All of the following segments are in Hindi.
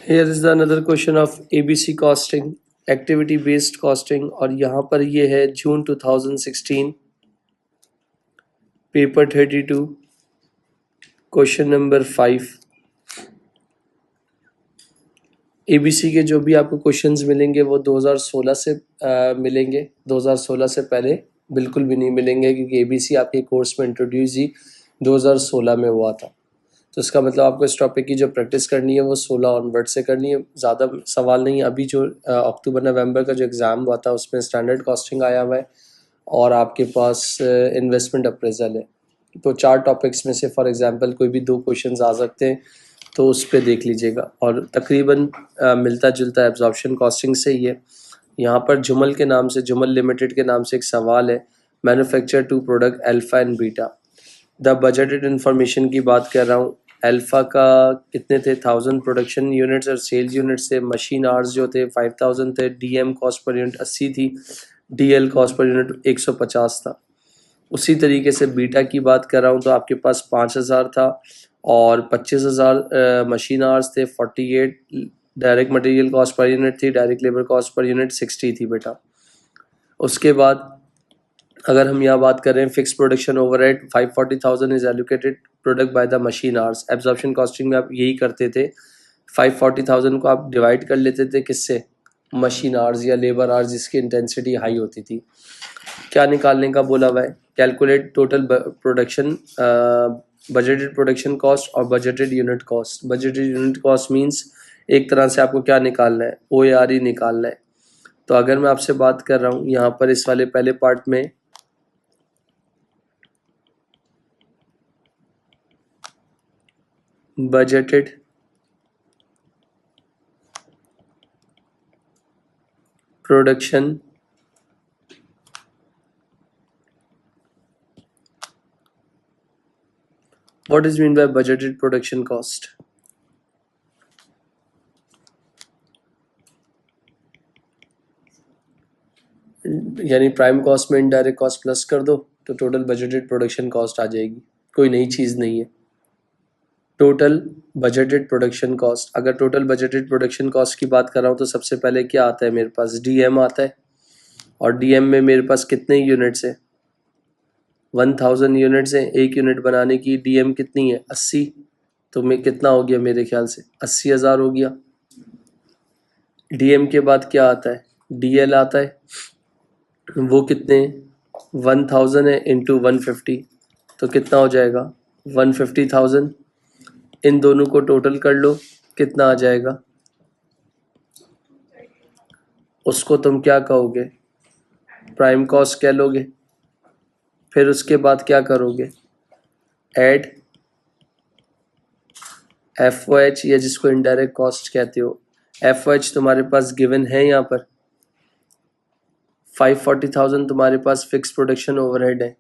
Here is the another question of ABC costing, activity based costing, और यहाँ पर ये है जून 2016 पेपर 32 क्वेश्चन नंबर 5। ABC के जो भी आपको क्वेश्चंस मिलेंगे वो 2016 से मिलेंगे। 2016 से पहले बिल्कुल भी नहीं मिलेंगे, क्योंकि ABC आपके कोर्स में इंट्रोड्यूस ही 2016 में हुआ था। तो इसका मतलब आपको इस टॉपिक की जो प्रैक्टिस करनी है वो 16 ऑनवर्ड से करनी है। ज़्यादा सवाल नहीं। अभी जो अक्टूबर नवंबर का जो एग्ज़ाम हुआ था उसमें स्टैंडर्ड कॉस्टिंग आया हुआ है और आपके पास इन्वेस्टमेंट अप्रेजल है। तो 4 टॉपिक्स में से फॉर एग्जांपल कोई भी 2 क्वेश्चंस आ सकते हैं, तो उस पर देख लीजिएगा। और तकरीबन मिलता जुलता एब्जॉर्प्शन कॉस्टिंग से ही है। यहाँ पर जुमल के नाम से, जुमल लिमिटेड के नाम से एक सवाल है, manufacture 2 product alpha and beta. The budgeted information की बात कर रहा हूँ। अल्फ़ा का कितने थे 1000 प्रोडक्शन यूनिट्स और सेल्स यूनिट्स थे। मशीन आवर्स जो थे 5000 थे। डीएम कॉस्ट पर यूनिट 80 थी। डीएल कॉस्ट पर यूनिट 150 था। उसी तरीके से बीटा की बात कर रहा हूँ तो आपके पास 5000 था और 25000 मशीन आवर्स थे। 48 direct material cost per unit थी। Direct labour cost per unit 60 थी बेटा। उसके बाद अगर हम यहाँ बात कर रहे हैं fix production overhead 540,000 is allocated product by the machine hours. Absorption costing में आप यही करते थे, 540,000 को आप डिवाइड कर लेते थे किससे, मशीन आवर्स या लेबर आवर्स जिसकी इंटेंसिटी हाई होती थी। क्या निकालने का बोला हुआ है, calculate total production budgeted production cost और budgeted unit cost. Budgeted unit cost means एक तरह से आपको क्या निकालना है, OAR निकालना है। तो अगर मैं आपसे बात कर रहा हूँ यहाँ पर इस वाले पहले पार्ट में budgeted production what is mean by budgeted production cost? यानी प्राइम कॉस्ट में इनडायरेक्ट कॉस्ट प्लस कर दो तो टोटल बजटेड प्रोडक्शन कॉस्ट आ जाएगी। कोई नई चीज़ नहीं है। टोटल बजटेड प्रोडक्शन कॉस्ट, अगर टोटल बजटेड प्रोडक्शन कॉस्ट की बात कर रहा हूँ तो सबसे पहले क्या आता है मेरे पास, डीएम आता है। और डीएम में मेरे पास कितने यूनिट्स हैं, 1000 यूनिट्स हैं। एक यूनिट बनाने की डीएम कितनी है, 80। तो मैं कितना हो गया, मेरे ख्याल से 80,000 हो गया। डीएम के बाद क्या आता है, डीएल आता है। वो कितने, 1000 है इंटू 150, तो कितना हो जाएगा 150,000। इन दोनों को टोटल कर लो, कितना आ जाएगा, उसको तुम क्या कहोगे, प्राइम कॉस्ट कह लोगे। फिर उसके बाद क्या करोगे, ऐड FOH या जिसको इनडायरेक्ट कॉस्ट कहते हो। FOH तुम्हारे पास गिवन है यहाँ पर, 540,000 तुम्हारे पास फिक्स प्रोडक्शन ओवरहेड है,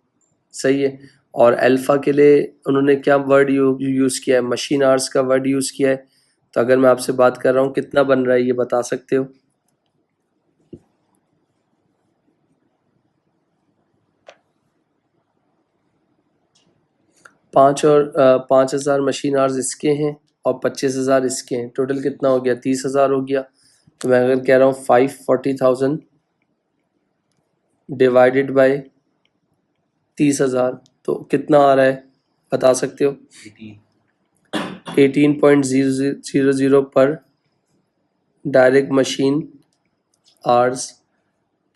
सही है। और अल्फा के लिए उन्होंने क्या वर्ड यूज़ किया है, मशीन आवर्स का वर्ड यूज़ किया है। तो अगर मैं आपसे बात कर रहा हूँ कितना बन रहा है ये बता सकते हो, 5,000 मशीन आवर्स इसके हैं और 25,000 इसके हैं। टोटल कितना हो गया, 30,000 हो गया। तो मैं अगर कह रहा हूँ 540,000 डिवाइडेड बाय 30,000 तो कितना आ रहा है बता सकते हो, 18.000 पर डायरेक्ट मशीन आवर्स।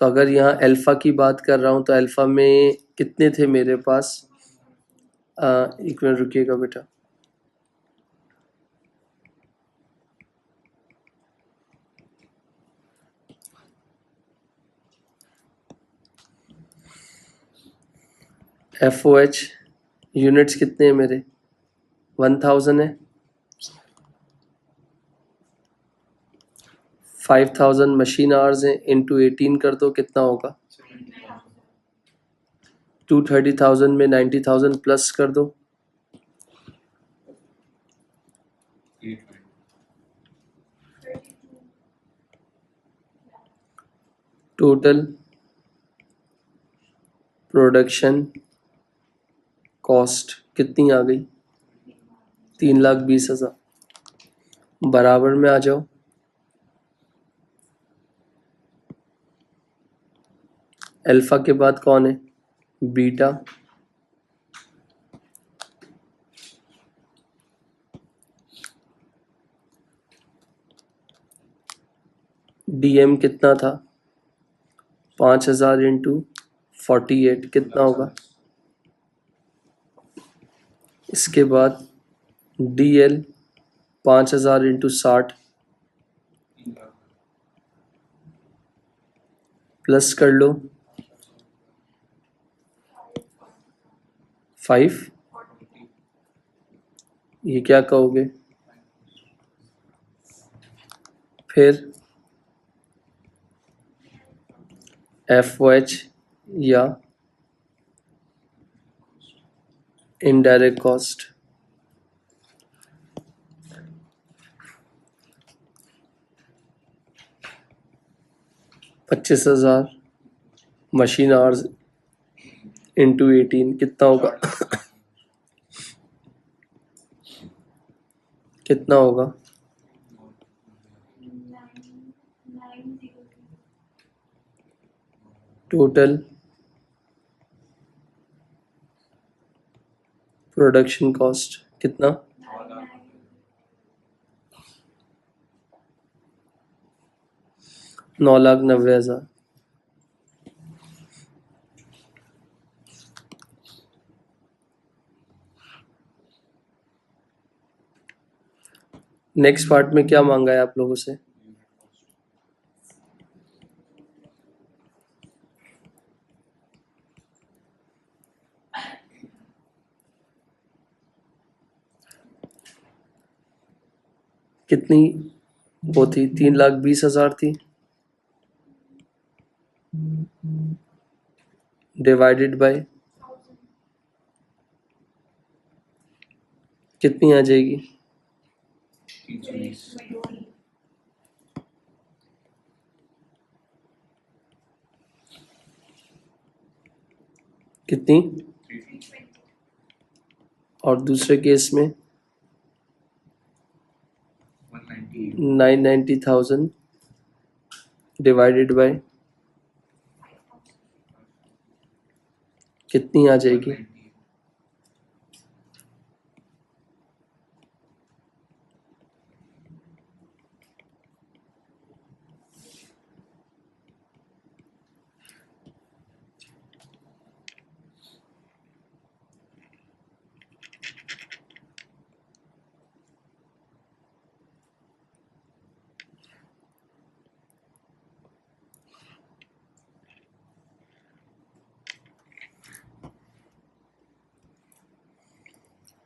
तो अगर यहाँ अल्फ़ा की बात कर रहा हूँ तो अल्फ़ा में कितने थे मेरे पास, एक मिनट रुकिएगा बेटा। FOH यूनिट्स कितने हैं मेरे, 1000 है। 5000 मशीन आवर्स हैं, इंटू 18 कर दो कितना होगा, 230,000 में 90,000 प्लस कर दो, टोटल प्रोडक्शन कॉस्ट कितनी आ गई, 3,20,000। बराबर में आ जाओ। अल्फा के बाद कौन है? बीटा। डीएम कितना था? 5000 इंटू 48 कितना होगा? इसके बाद डीएल 5000 इंटू 60 प्लस कर लो 5। ये क्या कहोगे? फिर एफ या indirect cost. $25,000 machine hours into 18 कितना होगा? कितना होगा? टोटल प्रोडक्शन कॉस्ट कितना? 9,90,000। नेक्स्ट पार्ट में क्या मांगा है आप लोगों से? कितनी वो थी? 3,20,000 थी डिवाइडेड बाय कितनी आ जाएगी? कितनी? और दूसरे केस में 990,000 डिवाइडेड बाय कितनी आ जाएगी?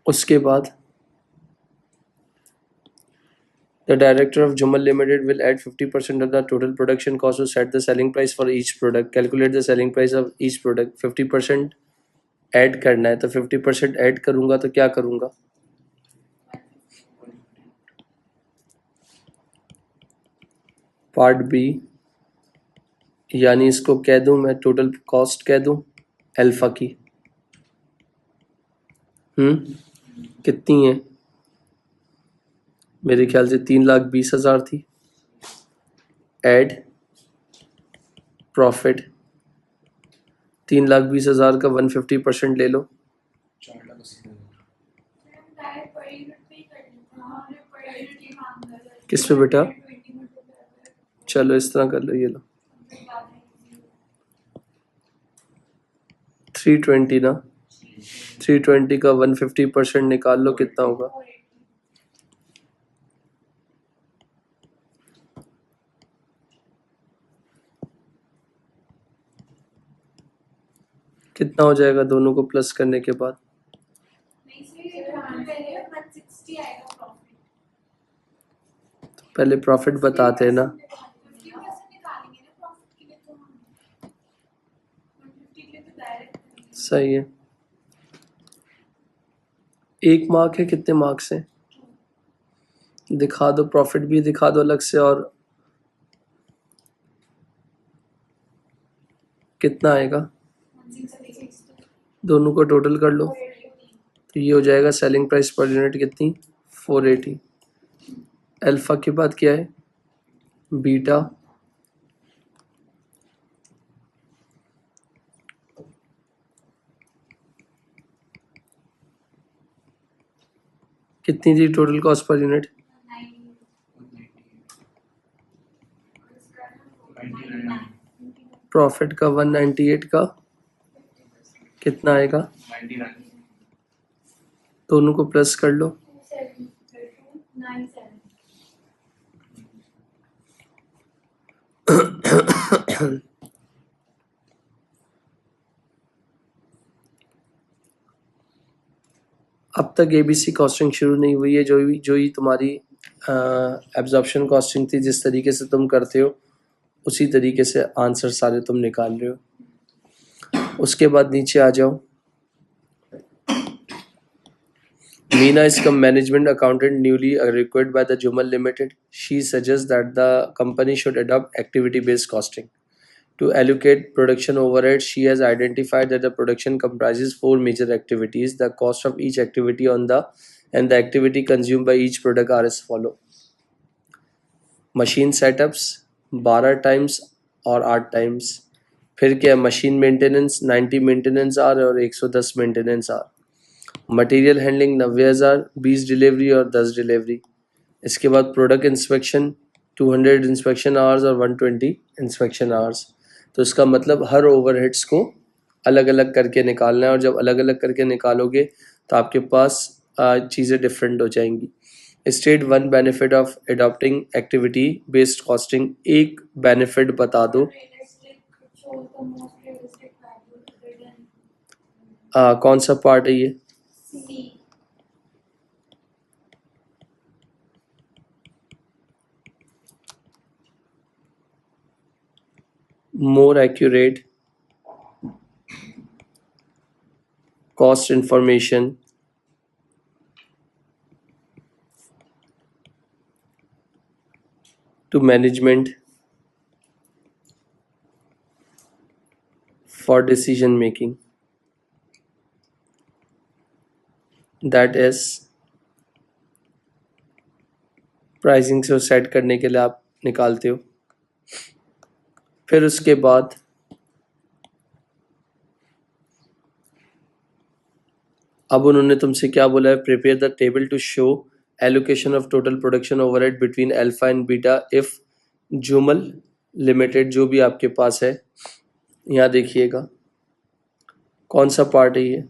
उसके बाद the director of Jumal Limited will add 50% of the total production cost to set the selling price for each product. Calculate the selling price of each product. 50% add करना है तो 50% ऐड करूंगा तो क्या करूंगा? पार्ट बी यानी इसको कह दूं मैं टोटल कॉस्ट कह दूं अल्फा की। कितनी है? मेरे ख्याल से 3,20,000 थी। ऐड प्रॉफिट 3,20,000 का 150% ले लो। किस पे बेटा? चलो इस तरह कर लो, ये लो 320 ना। 320 का 150% निकाल लो, कितना होगा? कितना हो जाएगा दोनों को प्लस करने के बाद? तो पहले प्रॉफिट बताते हैं ना। सही है। 1 मार्क है, कितने मार्क्स हैं? दिखा दो, प्रॉफिट भी दिखा दो अलग से। और कितना आएगा? दोनों को टोटल कर लो तो ये हो जाएगा सेलिंग प्राइस पर यूनिट कितनी? 480। अल्फा के बाद क्या है? बीटा, कितनी थी total cost per unit? 99 profit का 198 का कितना आएगा? 99 दोनों को प्लस कर लो। 97 अब तक एबीसी कॉस्टिंग शुरू नहीं हुई है। जो ही तुम्हारी एब्जॉर्प्शन कॉस्टिंग थी, जिस तरीके से तुम करते हो उसी तरीके से आंसर सारे तुम निकाल रहे हो। उसके बाद नीचे आ जाओ। Meena is come management accountant newly required by the Jumal Limited. She suggests that the company should adopt activity-based costing. To allocate production overhead, she has identified that the production comprises 4 major activities. The cost of each activity and the activity consumed by each product are as follow. Machine setups 12 times और 8 times. फिर क्या? मशीन मेंटेनेंस 90 मेंटेनेंस आर और 110 maintenance R. Material handling 90,000, 20 delivery और 10 डिलीवरी. इसके बाद प्रोडक्ट इंस्पेक्शन 200 इंस्पेक्शन आवर्स और 120 इंस्पेक्शन आवर्स. तो इसका मतलब हर ओवरहेड्स को अलग अलग करके निकालना है, और जब अलग अलग करके निकालोगे तो आपके पास चीज़ें डिफरेंट हो जाएंगी. State one benefit of adopting activity based costing. एक बेनिफिट बता दो. shows the most realistic value written कौन सा पार्ट है ये? C. More accurate cost information to management for decision making. That is pricing से सेट करने के लिए आप निकालते हो. फिर उसके बाद अब उन्होंने तुमसे क्या बोला है? Prepare the table to show allocation of total production overhead between alpha and beta if Jumal limited, जो भी आपके पास है. यहाँ देखिएगा कौन सा पार्ट है ये?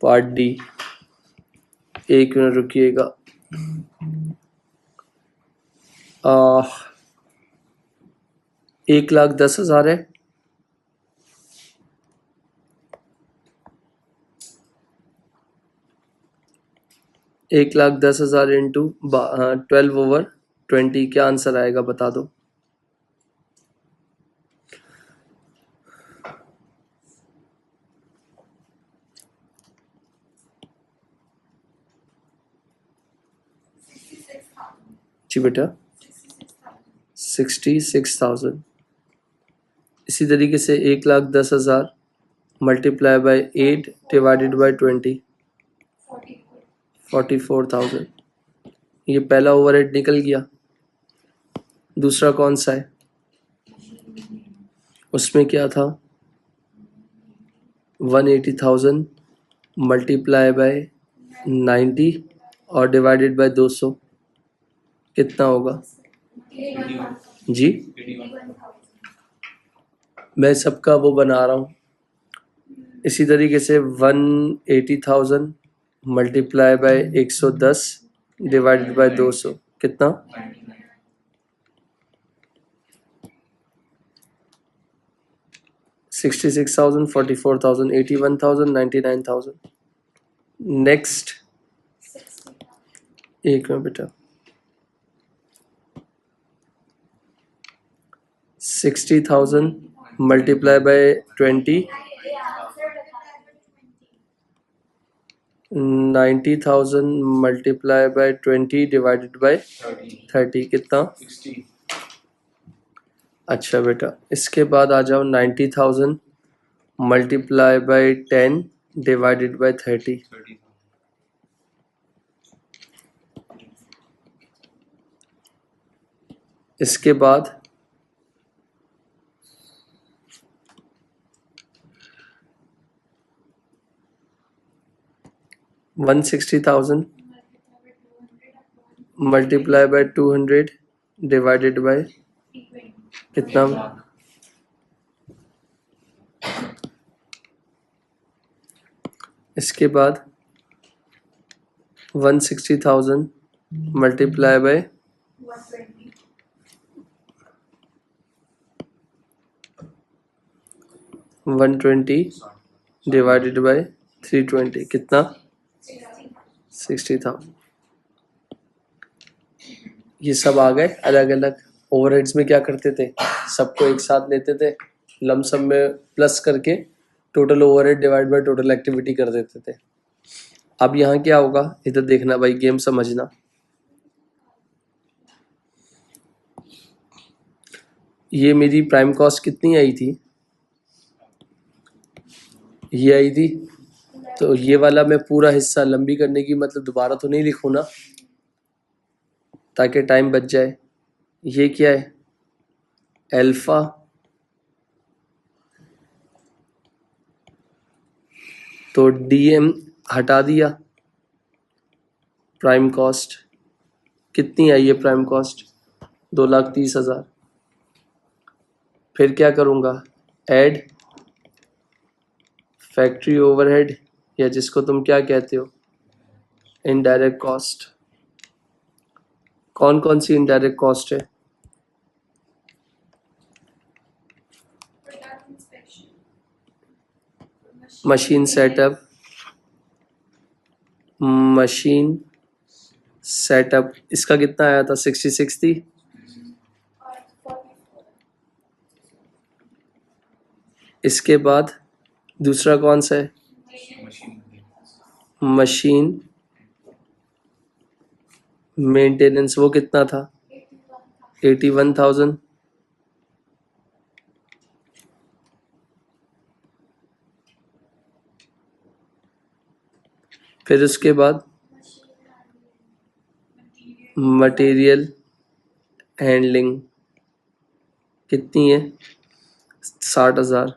Part D. एक मिनट रुकिएगा. 1,10,000 है. एक लाख 10,000 इंटू 12/20. क्या आंसर आएगा बता दो. जी बेटा 66,000. इसी तरीके से 1,10,000 मल्टीप्लाई बाय 8 डिवाइडेड बाय 20 44,000. ये पहला ओवरहेड निकल गया. दूसरा कौन सा है? उसमें क्या था? 180,000 मल्टीप्लाई बाय 90 और डिवाइडेड बाय 200. कितना होगा जी? मैं सबका वो बना रहा हूँ. इसी तरीके से 180,000 मल्टीप्लाई बाय 110 डिवाइडेड बाय 200. कितना? 66,000 44,000 81,000 99,000. नेक्स्ट. एक मिनट बेटा. 60,000 multiply by 20 90,000 multiply by 20 divided by 30. कितना? 60 अच्छा बेटा, इसके बाद आ जाओ 90,000 मल्टीप्लाई बाय 10 डिवाइडेड बाय 30. इसके बाद 160,000 मल्टीप्लाई बाय 200 डिवाइडेड बाय कितना? इसके बाद 160,000 मल्टीप्लाई बाय 120 डिवाइडेड बाय 320 कितना? 60,000। ये सब आ गए अलग अलग। ओवरहेड्स में क्या करते थे, सबको एक साथ लेते थे, लमसम में प्लस करके total overhead divide by total activity कर देते थे। अब यहाँ क्या होगा, इधर देखना भाई, गेम समझना। ये मेरी प्राइम कॉस्ट कितनी आई थी, ये आई थी। तो ये वाला मैं पूरा हिस्सा लंबी करने की मतलब दोबारा तो नहीं लिखूँ ना, ताकि टाइम बच जाए। ये क्या है, अल्फा तो डीएम हटा दिया। प्राइम कॉस्ट कितनी आई है, प्राइम कॉस्ट 2,30,000। फिर क्या करूँगा, ऐड फैक्ट्री ओवरहेड, या जिसको तुम क्या कहते हो, इनडायरेक्ट कॉस्ट। कौन कौन सी इनडायरेक्ट कॉस्ट है? Product inspection. Machine setup, machine setup इसका कितना आया था, 66 थी। और 44. इसके बाद दूसरा कौन सा है, मशीन मेंटेनेंस, वो कितना था, 81,000। फिर उसके बाद मटेरियल हैंडलिंग कितनी है, 60,000।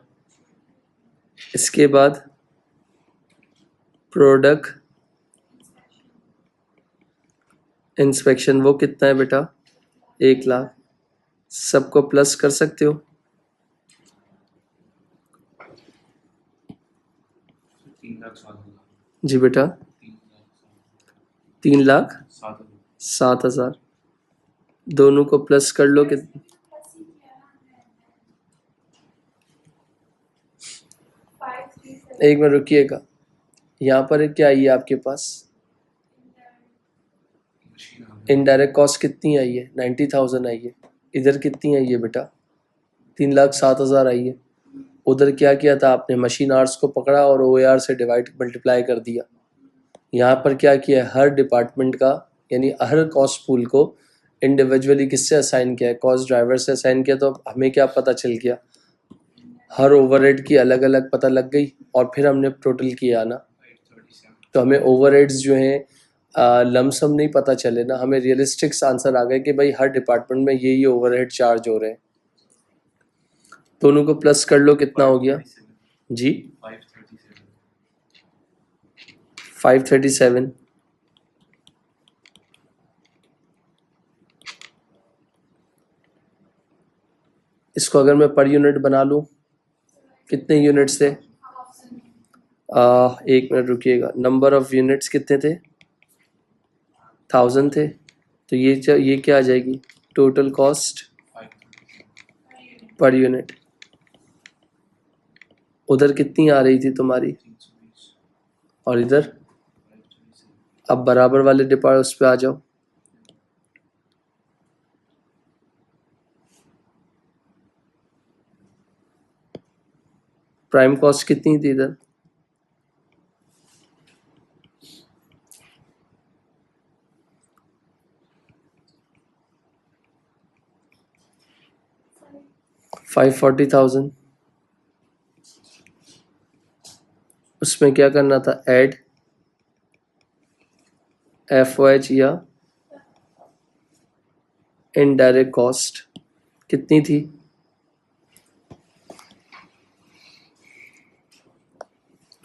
इसके बाद प्रोडक्ट इंस्पेक्शन, वो कितना है बेटा, 1,00,000। सबको प्लस कर सकते हो। 3,07,000। जी बेटा, 3,07,000। दोनों को प्लस कर लो कि Plus ही किया ना हमने. 537. एक मिनट रुकिएगा, यहाँ पर क्या आई है आपके पास, इनडायरेक्ट कॉस्ट कितनी आई है, 90,000 आई है। इधर कितनी आई है बेटा, 3,07,000 आई है। उधर क्या किया था आपने, मशीन आवर्स को पकड़ा और OAR से डिवाइड मल्टीप्लाई कर दिया। यहाँ पर क्या किया है, हर डिपार्टमेंट का यानी हर कॉस्ट पूल को इंडिविजुअली किससे असाइन किया है, कॉस्ट ड्राइवर से असाइन किया। तो हमें क्या पता चल गया, हर ओवरहेड की अलग अलग पता लग गई, और फिर हमने टोटल किया ना। तो हमें ओवरहेड्स जो हैं लमसम नहीं पता चले ना, हमें रियलिस्टिक आंसर आ गए कि भाई हर डिपार्टमेंट में ये ओवरहेड चार्ज हो रहे हैं। दोनों को प्लस कर लो, कितना हो गया जी, 537। इसको अगर मैं पर यूनिट बना लूँ, कितने यूनिट्स थे, एक मिनट रुकिएगा, नंबर ऑफ यूनिट्स कितने थे, 1,000 थे। तो ये क्या आ जाएगी, टोटल कॉस्ट पर यूनिट। उधर कितनी आ रही थी तुम्हारी, और इधर, अब बराबर वाले डिपार्ट उस पे आ जाओ। प्राइम कॉस्ट कितनी थी इधर, $540,000। उसमें क्या करना था, ऐड FOH या इनडायरेक्ट कॉस्ट कितनी थी?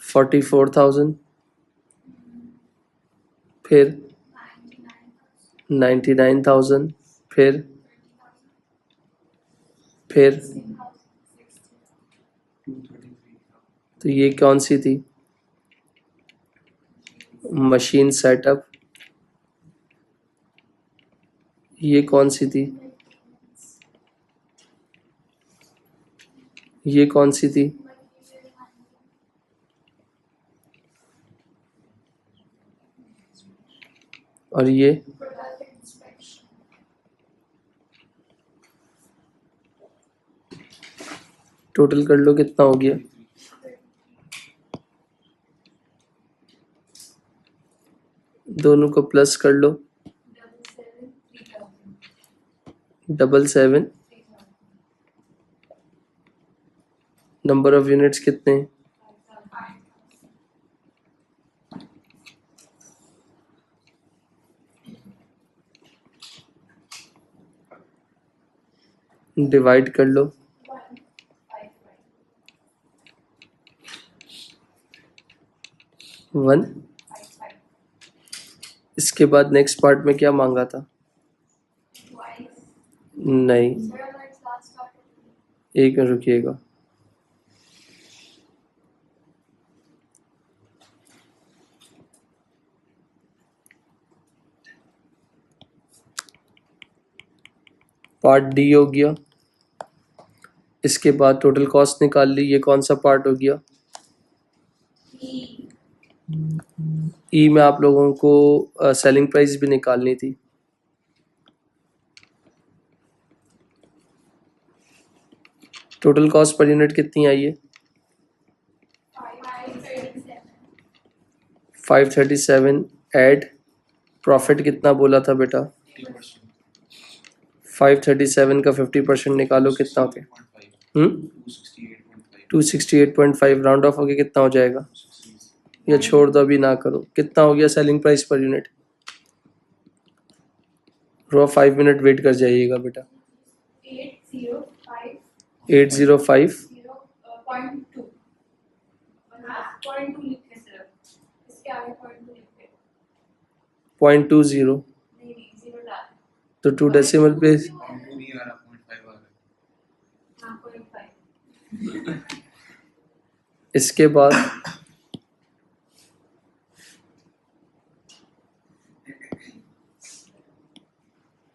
44,000। फिर 99,000। फिर 233 तो ये कौन सी थी? Machine setup. ये कौन सी थी? ये कौन सी थी? और ये Product inspection. टोटल कर लो कितना हो गया? दोनों को प्लस कर लो। 77 नंबर ऑफ यूनिट्स कितने हैं? 5 डिवाइड कर लो। 1। इसके बाद नेक्स्ट पार्ट में क्या मांगा था? नहीं, एक मिनट रुकिएगा। पार्ट डी हो गया। इसके बाद टोटल कॉस्ट निकाल ली। ये कौन सा पार्ट हो गया? ई में आप लोगों को सेलिंग प्राइस भी निकालनी थी। टोटल कॉस्ट पर यूनिट कितनी आई है? 537 ऐड प्रॉफिट कितना बोला था बेटा? 537 का 50% निकालो, कितना हो गया? 268.5 राउंड ऑफ हो गया, कितना हो जाएगा? या छोड़ दो, अभी ना करो। कितना हो गया सेलिंग प्राइस पर यूनिट? रो 5 मिनट वेट कर जाइएगा बेटा। 805 0.20 तो 2 डेसिमल प्लेस। इसके बाद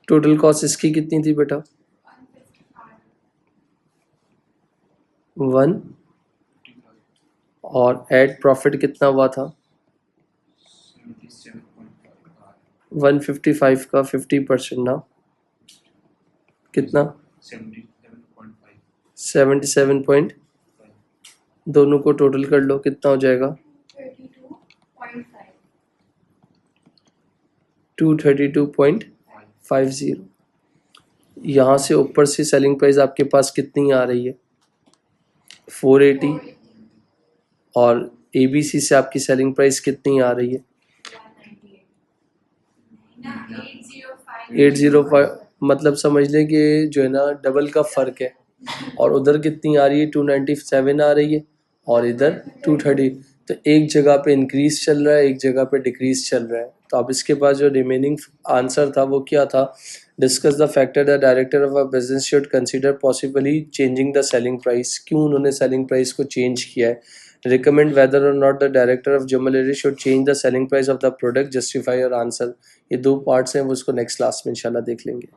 टोटल कॉस्ट इसकी कितनी थी बेटा? 1 और एड प्रॉफिट कितना हुआ था? 155 का 50% ना कितना? 77.5। दोनों को टोटल कर लो, कितना हो जाएगा? 232.50। यहाँ से ऊपर से सेलिंग प्राइस आपके पास कितनी आ रही है? 480। और ABC से आपकी सेलिंग प्राइस कितनी आ रही है? 805। मतलब समझ लें कि जो है ना डबल का फ़र्क है। और उधर कितनी आ रही है? 297 आ रही है और इधर 230। तो एक जगह पे इंक्रीज चल रहा है, एक जगह पे डिक्रीज चल रहा है। तो अब इसके पास जो रिमेनिंग आंसर था वो क्या था? Discuss the factor the director of a business should consider possibly changing the selling price. क्यों उन्होंने सेलिंग प्राइस को चेंज किया है? रिकमेंड वेदर और not the director of jewellery should change the selling price of the product, justify your answer. ये 2 पार्ट्स हैं, वो उसको नेक्स्ट क्लास में इंशाल्लाह देख लेंगे।